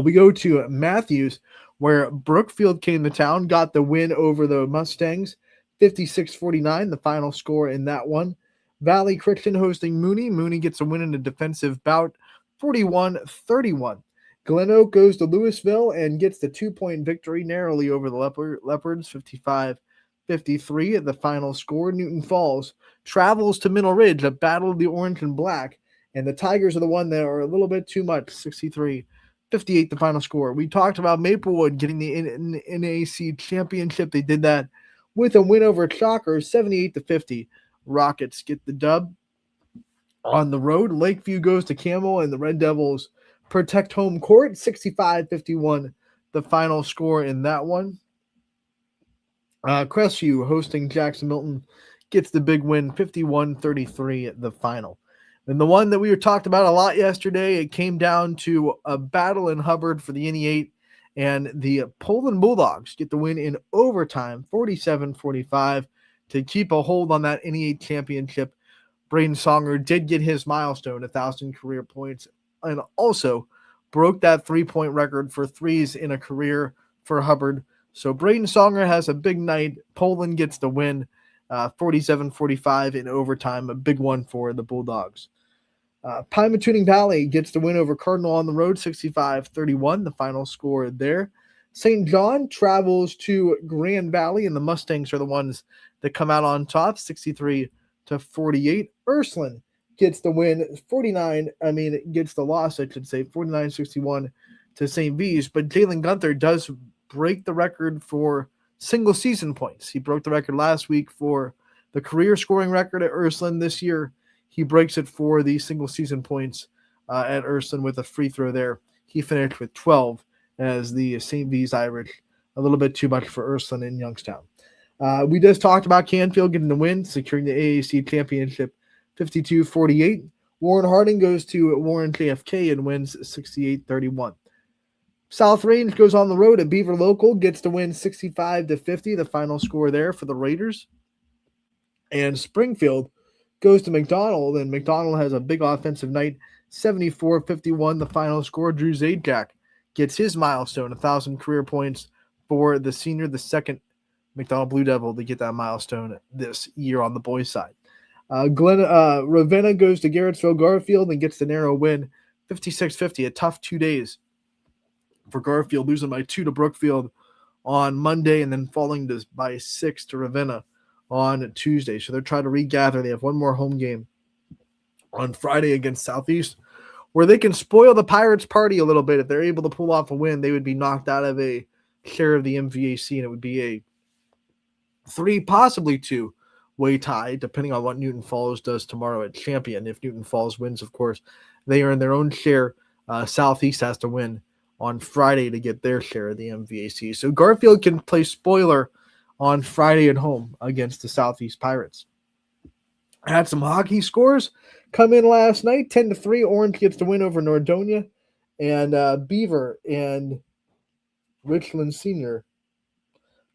We go to Matthews, where Brookfield came to town, got the win over the Mustangs, 56-49, the final score in that one. Valley Christian hosting Mooney. Mooney gets a win in a defensive bout, 41-31. Glen Oak goes to Louisville and gets the 2-point victory narrowly over the Leopards, 55-53 at the final score. Newton Falls travels to Middle Ridge, a battle of the orange and black, and the Tigers are the one that are a little bit too much, 63-58 the final score. We talked about Maplewood getting the NAC championship. They did that with a win over Shockers, 78-50. Rockets get the dub on the road. Lakeview goes to Camel, and the Red Devils protect home court, 65-51 the final score in that one. Crestview hosting Jackson Milton gets the big win, 51-33 at the final. And the one that we were talked about a lot yesterday, it came down to a battle in Hubbard for the NE8, and the Poland Bulldogs get the win in overtime, 47-45, to keep a hold on that NE8 championship. Braden Songer did get his milestone, 1,000 career points, and also broke that 3-point record for threes in a career for Hubbard. So Braden Songer has a big night. Poland gets the win, 47-45 in overtime, a big one for the Bulldogs. Pymatuning Valley gets the win over Cardinal on the road, 65-31, the final score there. St. John travels to Grand Valley, and the Mustangs are the ones that come out on top, 63-48. Ursuline gets the win, gets the loss, I should say, 49-61 to St. V's, but Jalen Gunther does break the record for single season points. He broke the record last week for the career scoring record at Ursuline. This year, he breaks it for the single season points at Ursuline with a free throw there. He finished with 12 as the St. V's Irish, a little bit too much for Ursuline in Youngstown. We just talked about Canfield getting the win, securing the AAC championship, 52-48. Warren Harding goes to Warren JFK and wins 68-31. South Range goes on the road at Beaver Local, gets to win 65-50, the final score there for the Raiders. And Springfield goes to McDonald, and McDonald has a big offensive night, 74-51, the final score. Drew Zajac gets his milestone, 1,000 career points for the senior, the second McDonald Blue Devil to get that milestone this year on the boys' side. Ravenna goes to Garrettsville Garfield and gets the narrow win, 56-50, a tough 2 days for Garfield, losing by 2 to Brookfield on Monday and then falling by 6 to Ravenna on Tuesday. So they're trying to regather. They have one more home game on Friday against Southeast, where they can spoil the Pirates' party a little bit. If they're able to pull off a win, they would be knocked out of a share of the MVAC, and it would be a 3, possibly 2-way tie, depending on what Newton Falls does tomorrow at Champion. If Newton Falls wins, of course, they earn their own share. Southeast has to win on Friday to get their share of the MVAC. So Garfield can play spoiler on Friday at home against the Southeast Pirates. I had some hockey scores come in last night. 10-3, Orange gets the win over Nordonia, and Beaver and Richland Senior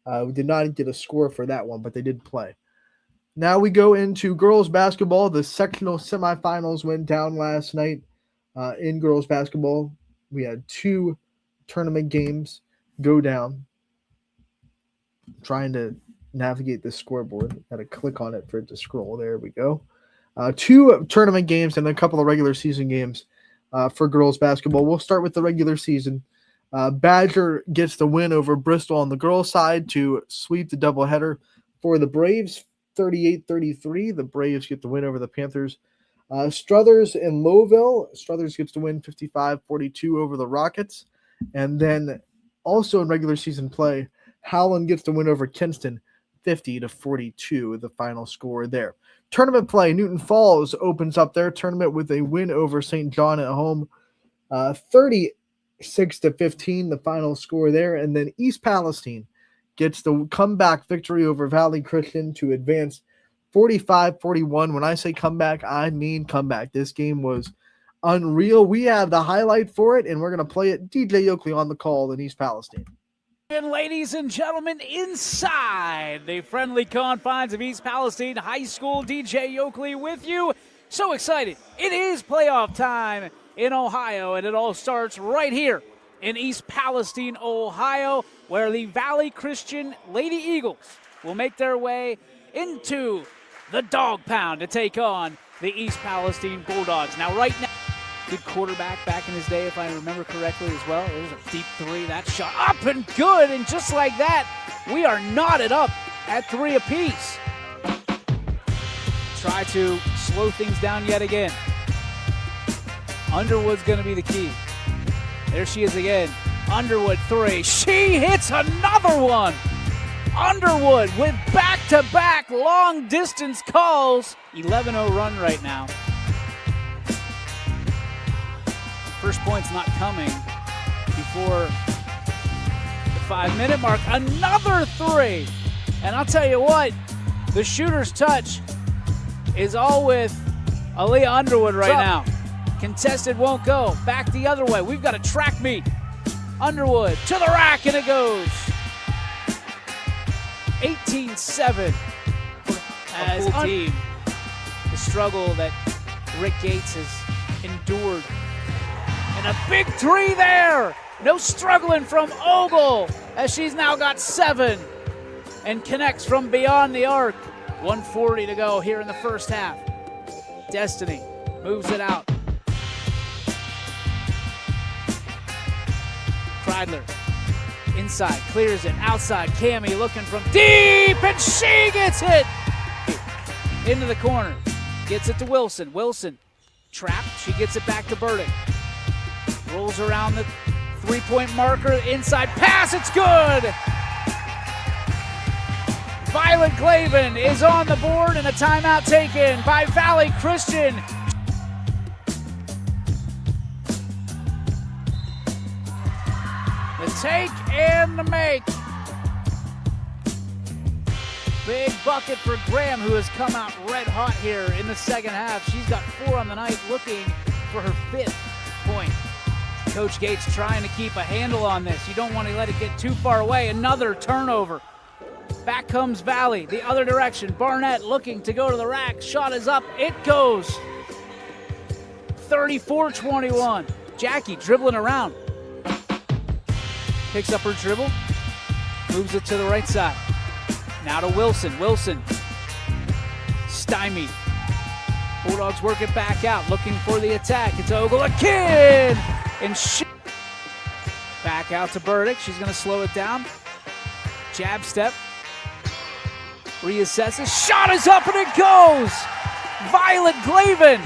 we did not get a score for that one, but they did play. Now we go into girls basketball. The sectional semifinals went down last night in girls basketball. We had 2 tournament games go down. Trying to navigate the scoreboard. Got to click on it for it to scroll. There we go. 2 tournament games and a couple of regular season games for girls basketball. We'll start with the regular season. Badger gets the win over Bristol on the girls' side to sweep the doubleheader for the Braves, 38-33. The Braves get the win over the Panthers. Struthers in Lowville. Struthers gets the win 55-42 over the Rockets. And then also in regular season play, Howland gets the win over Kinston, 50-42, the final score there. Tournament play, Newton Falls opens up their tournament with a win over St. John at home, 36-15, the final score there. And then East Palestine gets the comeback victory over Valley Christian to advance 45-41. When I say comeback, I mean comeback. This game was unreal. We have the highlight for it, and we're going to play it. DJ Oakley on the call in East Palestine. And ladies and gentlemen, inside the friendly confines of East Palestine High School, DJ Oakley with you. So excited. It is playoff time in Ohio, and it all starts right here in East Palestine, Ohio, where the Valley Christian Lady Eagles will make their way into the Dog Pound to take on the East Palestine Bulldogs. Now, right now, good quarterback back in his day, if I remember correctly as well. There's a deep three. That shot up and good. And just like that, we are knotted up at 3 apiece. Try to slow things down yet again. Underwood's going to be the key. There she is again. Underwood 3. She hits another one. Underwood with back-to-back long-distance calls. 11-0 run right now. First point's not coming before the 5-minute mark. Another 3. And I'll tell you what, the shooter's touch is all with Aaliyah Underwood right now. Contested won't go. Back the other way. We've got a track meet. Underwood to the rack, and it goes. 18-7 as a team. The struggle that Rick Gates has endured. And a big 3 there. No struggling from Ogle as she's now got 7 and connects from beyond the arc. 1:40 to go here in the first half. Destiny moves it out. Kreidler inside, clears it. Outside, Cammie looking from deep, and she gets it into the corner. Gets it to Wilson. Wilson trapped. She gets it back to Burdick. Rolls around the 3-point marker. Inside pass. It's good. Violet Glavin is on the board, and a timeout taken by Valley Christian. The take and the make. Big bucket for Graham, who has come out red hot here in the second half. She's got 4 on the night, looking for her 5th point. Coach Gates trying to keep a handle on this. You don't want to let it get too far away. Another turnover. Back comes Valley, the other direction. Barnett looking to go to the rack. Shot is up. It goes. 34-21. Jackie dribbling around. Picks up her dribble. Moves it to the right side. Now to Wilson. Wilson stymied. Bulldogs work it back out, looking for the attack. It's Ogle again! And back out to Burdick. She's going to slow it down. Jab step. Reassesses. Shot is up and it goes! Violet Glavin.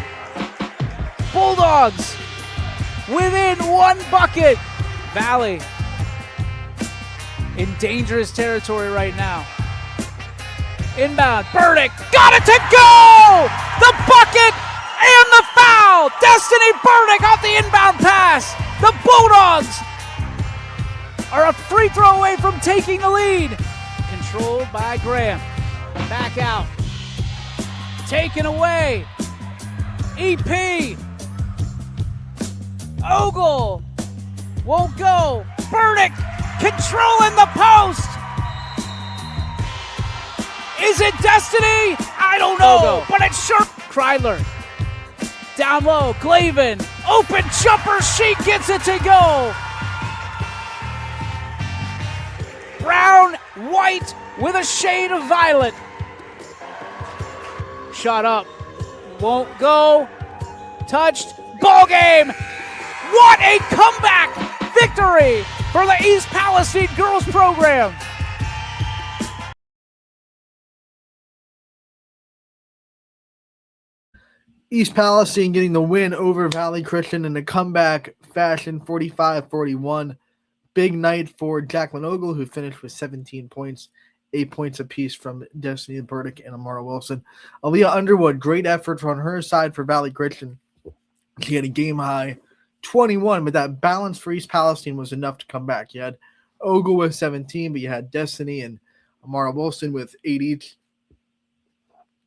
Bulldogs within 1 bucket. Valley in dangerous territory right now. Inbound. Burdick got it to go! The bucket and the foul! Destiny Burdick off the inbound pass. The Bulldogs are a free throw away from taking the lead. Controlled by Graham. Back out. Taken away. EP. Ogle won't go. Burdick controlling the post. Is it Destiny? I don't know, but it's sure. Kreidler down low. Glavin, open jumper. She gets it to go. Brown, white with a shade of violet. Shot up. Won't go. Touched. Ball game. What a comeback. victory for the East Palestine girls program. East Palestine getting the win over Valley Christian in a comeback fashion, 45-41. Big night for Jacqueline Ogle, who finished with 17 points, 8 points apiece from Destiny Burdick and Amara Wilson. Aaliyah Underwood, great effort on her side for Valley Christian. She had a game-high 21, but that balance for East Palestine was enough to come back. You had Ogle with 17, but you had Destiny and Amara Wilson with 8 each.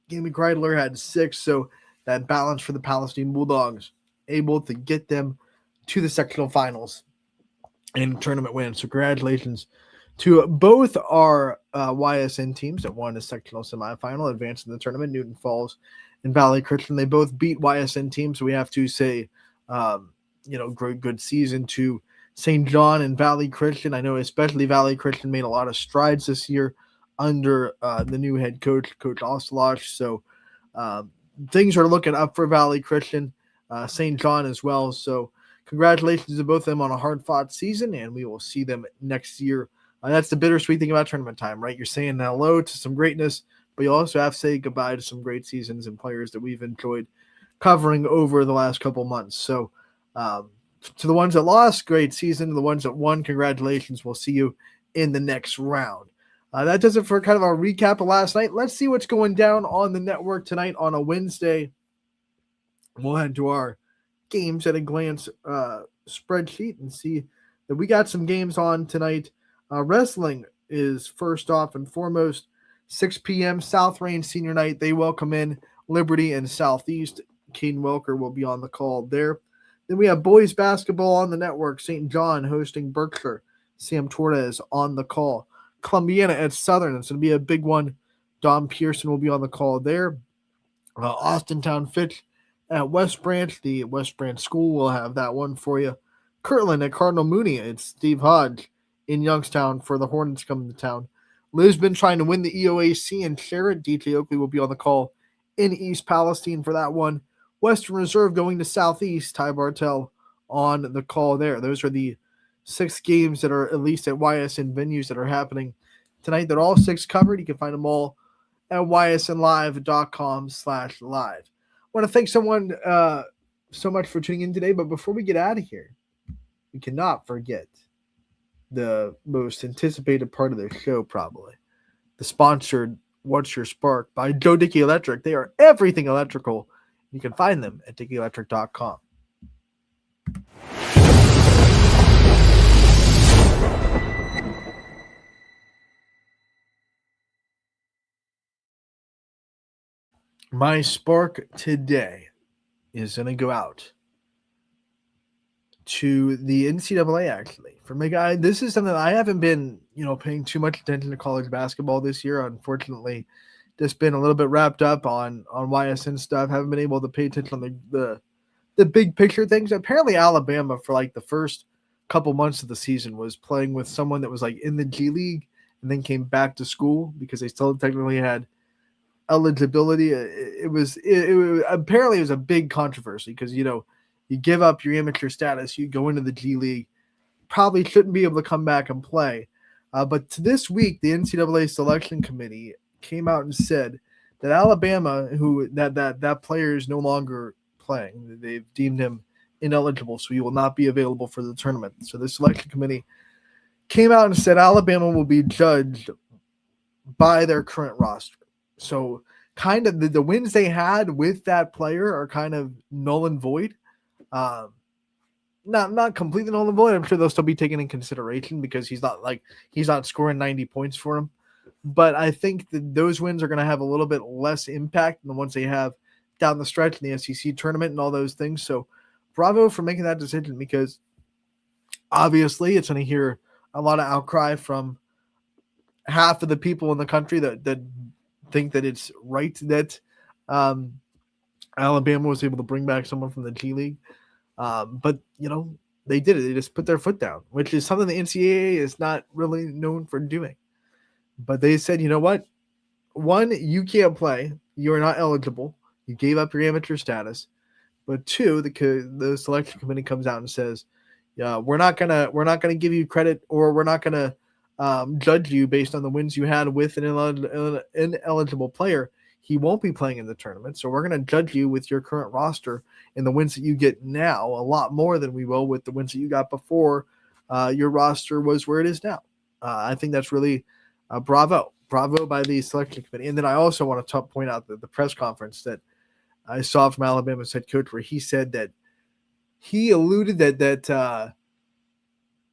Gamey Kreidler had 6, so that balance for the Palestine Bulldogs, able to get them to the sectional finals and tournament win. So congratulations to both our YSN teams that won the sectional semifinal, advanced in the tournament, Newton Falls and Valley Christian. They both beat YSN teams, so we have to say, good season to St. John and Valley Christian. I know especially Valley Christian made a lot of strides this year under the new head coach, Coach Ostelosh. So things are looking up for Valley Christian, St. John as well. So congratulations to both of them on a hard-fought season, and we will see them next year. That's the bittersweet thing about tournament time, right? You're saying hello to some greatness, but you also have to say goodbye to some great seasons and players that we've enjoyed covering over the last couple months. So to the ones that lost, great season. The ones that won, congratulations. We'll see you in the next round. That does it for kind of our recap of last night. Let's see what's going down on the network tonight on a Wednesday. We'll head to our games at a glance spreadsheet and see that we got some games on tonight. Wrestling is first off and foremost. 6 p.m. South Range Senior Night. They welcome in Liberty and Southeast. Caden Welker will be on the call there. Then we have boys basketball on the network. St. John hosting Berkshire. Sam Torres on the call. Columbiana at Southern. It's going to be a big one. Don Pearson will be on the call there. Austintown Fitch at West Branch. The West Branch School will have that one for you. Kirtland at Cardinal Mooney. It's Steve Hodge in Youngstown for the Hornets coming to town. Lisbon trying to win the EOAC and share it. DJ Oakley will be on the call in East Palestine for that one. Western Reserve going to Southeast. Ty Bartel on the call there. Those are the 6 games that are at least at YSN venues that are happening tonight. They're all 6 covered. You can find them all at ysnlive.com/live. I want to thank someone so much for tuning in today, but before we get out of here, we cannot forget the most anticipated part of the show, probably. The sponsored What's Your Spark by Joe Dickey Electric. They are everything electrical. You can find them at DickeyElectric.com. My spark today is going to go out to the NCAA, actually. For me, guy, this is something I haven't been, paying too much attention to college basketball this year. Unfortunately, just been a little bit wrapped up on YSN stuff. Haven't been able to pay attention on the big picture things. Apparently, Alabama for like the first couple months of the season was playing with someone that was like in the G League and then came back to school because they still technically had eligibility. It was apparently it was a big controversy because you give up your amateur status, you go into the G League, probably shouldn't be able to come back and play. But this week, the NCAA selection committee came out and said that Alabama, that player is no longer playing. They've deemed him ineligible, so he will not be available for the tournament. So the selection committee came out and said Alabama will be judged by their current roster. So kind of the wins they had with that player are kind of null and void. Not completely null and void. I'm sure they'll still be taken in consideration because he's not scoring 90 points for him. But I think that those wins are going to have a little bit less impact than the ones they have down the stretch in the SEC tournament and all those things. So bravo for making that decision because obviously it's going to hear a lot of outcry from half of the people in the country that think that it's right that Alabama was able to bring back someone from the G League. But, they did it. They just put their foot down, which is something the NCAA is not really known for doing. But they said, you know what? One, you can't play. You are not eligible. You gave up your amateur status. But two, the selection committee comes out and says, We're not gonna give you credit, or we're not gonna judge you based on the wins you had with an ineligible player. He won't be playing in the tournament, so we're going to judge you with your current roster and the wins that you get now a lot more than we will with the wins that you got before your roster was where it is now. I think that's really bravo by the selection committee. And then I also want to point out the press conference that I saw from Alabama's head coach, where he said that he alluded that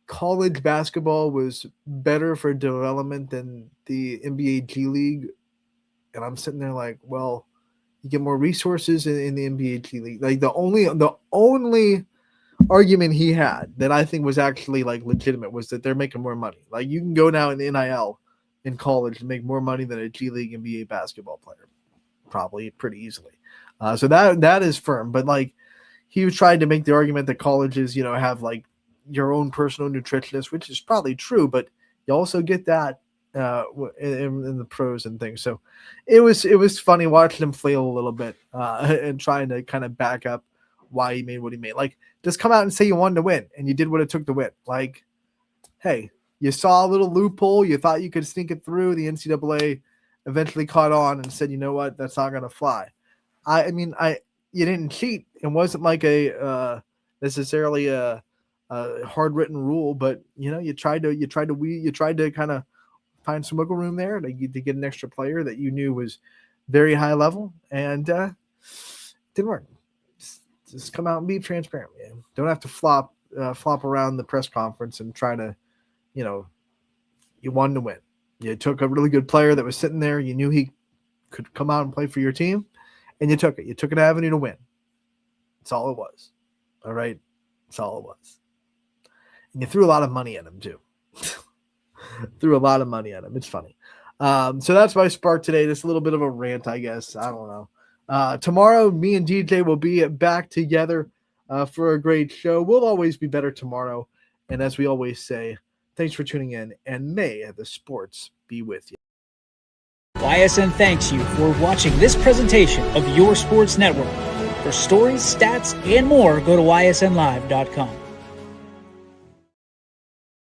college basketball was better for development than the NBA G League. And I'm sitting there like, well, you get more resources in the NBA G League. Like the only argument he had that I think was actually like legitimate was that they're making more money. Like you can go now in the NIL in college and make more money than a G League NBA basketball player, probably pretty easily. So that is firm. But like he was trying to make the argument that colleges, have like your own personal nutritionist, which is probably true, but you also get that in the pros and things. So it was funny watching him flail a little bit and trying to kind of back up why he made what he made. Like, just come out and say you wanted to win and you did what it took to win. Like, hey, you saw a little loophole, you thought you could sneak it through. The NCAA eventually caught on and said, you know what, that's not gonna fly. I mean, you didn't cheat. It wasn't like a necessarily a hard written rule, but you tried to kind of find some wiggle room there to get an extra player that you knew was very high level, and didn't work. Just come out and be transparent, man. Don't have to flop around the press conference and try to, you wanted to win. You took a really good player that was sitting there. You knew he could come out and play for your team, and you took it. You took an avenue to win. That's all it was. All right? That's all it was. And you threw a lot of money at him, too. Threw a lot of money at him. It's funny. So that's my spark today. Just a little bit of a rant, I guess. I don't know. Tomorrow, me and DJ will be back together for a great show. We'll always be better tomorrow. And as we always say, thanks for tuning in, and may the sports be with you. YSN thanks you for watching this presentation of Your Sports Network. For stories, stats, and more, go to ysnlive.com.